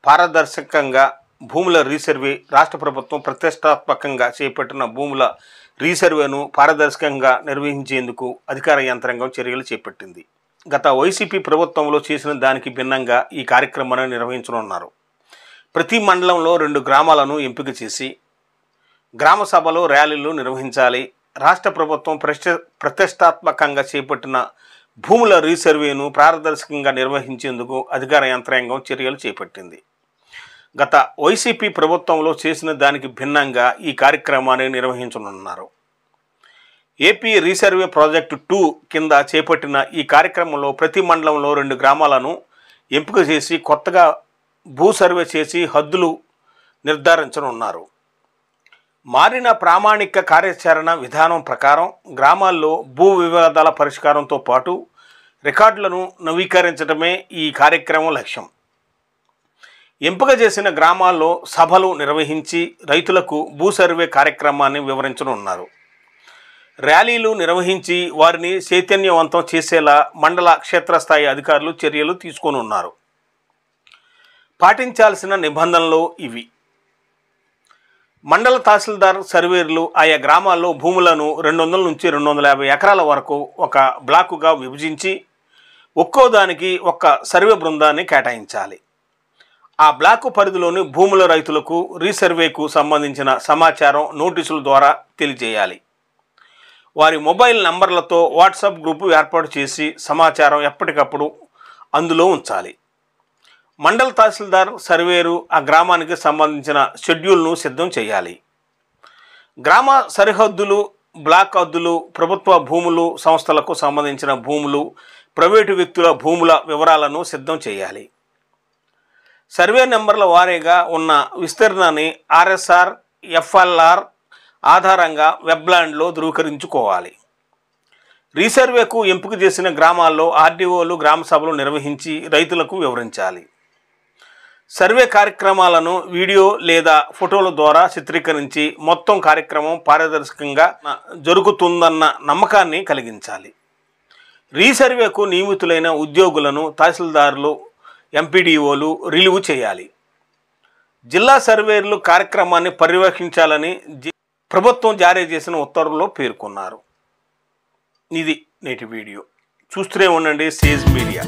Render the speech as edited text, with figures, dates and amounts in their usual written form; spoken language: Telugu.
పారదర్శకంగా భూముల రీసర్వే రాష్ట్ర ప్రభుత్వం ప్రతిష్టాత్మకంగా చేపట్టిన భూముల రీసర్వేను పారదర్శకంగా నిర్వహించేందుకు అధికార యంత్రాంగం చర్యలు చేపట్టింది. గత వైసీపీ ప్రభుత్వంలో చేసిన దానికి భిన్నంగా ఈ కార్యక్రమాన్ని నిర్వహించనున్నారు. ప్రతి మండలంలో 2 గ్రామాలను ఎంపిక చేసి గ్రామ సభలు, ర్యాలీలు నిర్వహించాలి. రాష్ట్ర ప్రభుత్వం ప్రతిష్టాత్మకంగా చేపట్టిన భూముల రీసర్వేను పారదర్శకంగా నిర్వహించేందుకు అధికార యంత్రాంగం చర్యలు చేపట్టింది. గత వైసీపీ ప్రభుత్వంలో చేసిన దానికి భిన్నంగా ఈ కార్యక్రమాన్ని నిర్వహించనున్నారు. ఏపీ రీసర్వే ప్రాజెక్టు 2 కింద చేపట్టిన ఈ కార్యక్రమంలో ప్రతి మండలంలో 2 గ్రామాలను ఎంపిక చేసి కొత్తగా భూ సర్వే చేసి హద్దులు నిర్ధారించనున్నారు. మారిన ప్రామాణిక కార్యాచరణ విధానం ప్రకారం గ్రామాల్లో భూ వివాదాల పరిష్కారంతో పాటు రికార్డులను నవీకరించడమే ఈ కార్యక్రమం లక్ష్యం. ఎంపిక చేసిన గ్రామాల్లో సభలు నిర్వహించి రైతులకు భూ సర్వే కార్యక్రమాన్ని వివరించనున్నారు. ర్యాలీలు నిర్వహించి వారిని చైతన్యవంతం చేసేలా మండల క్షేత్రస్థాయి అధికారులు చర్యలు తీసుకోనున్నారు. పాటించాల్సిన నిబంధనలు ఇవి. మండల తహసీల్దార్ సర్వేర్లు ఆయా గ్రామాల్లో భూములను 200 నుంచి 250 ఎకరాల వరకు ఒక బ్లాకుగా విభజించి ఒక్కో దానికి ఒక సర్వే బృందాన్ని కేటాయించాలి. ఆ బ్లాకు పరిధిలోని భూముల రైతులకు రీసర్వేకు సంబంధించిన సమాచారం నోటీసుల ద్వారా తెలియజేయాలి. వారి మొబైల్ నంబర్లతో వాట్సాప్ గ్రూపు ఏర్పాటు చేసి సమాచారం ఎప్పటికప్పుడు అందులో ఉంచాలి. మండల తహసీల్దార్ సర్వేరు ఆ గ్రామానికి సంబంధించిన షెడ్యూల్ను సిద్ధం చేయాలి. గ్రామ సరిహద్దులు, బ్లాక్ హద్దులు, ప్రభుత్వ భూములు, సంస్థలకు సంబంధించిన భూములు, ప్రైవేటు వ్యక్తుల భూముల వివరాలను సిద్ధం చేయాలి. సర్వే నెంబర్ల వారీగా ఉన్న విస్తీర్ణాన్ని ఆర్ఎస్ఆర్, ఎఫ్ఎల్ఆర్ ఆధారంగా వెబ్లాండ్లో ధృవీకరించుకోవాలి. రీసర్వేకు ఎంపిక చేసిన గ్రామాల్లో ఆర్డీఓలు గ్రామ సభలు నిర్వహించి రైతులకు వివరించాలి. సర్వే కార్యక్రమాలను వీడియో లేదా ఫోటోల ద్వారా చిత్రీకరించి మొత్తం కార్యక్రమం పారదర్శకంగా జరుగుతుందన్న నమ్మకాన్ని కలిగించాలి. రీసర్వేకు నియమితులైన ఉద్యోగులను తహసీల్దార్లు, ఎంపీడీఓలు రిలీవ్ చేయాలి. జిల్లా సర్వేర్లు కార్యక్రమాన్ని పర్యవేక్షించాలని ప్రభుత్వం జారీ చేసిన ఉత్తర్వుల్లో పేర్కొన్నారు. ఇది నేటి వీడియో. చూస్తూనే ఉండండి సేజ్ మీడియా.